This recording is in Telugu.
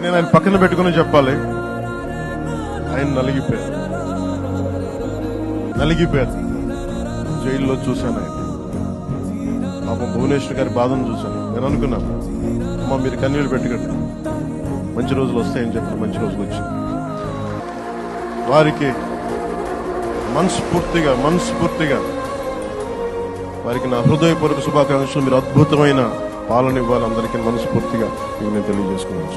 నేను ఆయన పక్కన పెట్టుకుని చెప్పాలి. ఆయన నలిగిపోయారు. జైల్లో చూశాను ఆయన. పాపం భువనేశ్వర్ గారి బాధను చూశాను. నేను అనుకున్నాను, అమ్మ మీరు కన్నీళ్ళు పెట్టుకోండి, మంచి రోజులు వస్తాయని చెప్పిన మంచి రోజులు వచ్చి వారికి మనస్ఫూర్తిగా వారికి నా హృదయపూర్వక శుభాకాంక్షలు. మీరు అద్భుతమైన పాలన ఇవ్వాలి అందరికీ మనస్ఫూర్తిగా నేను తెలియజేసుకున్నాను.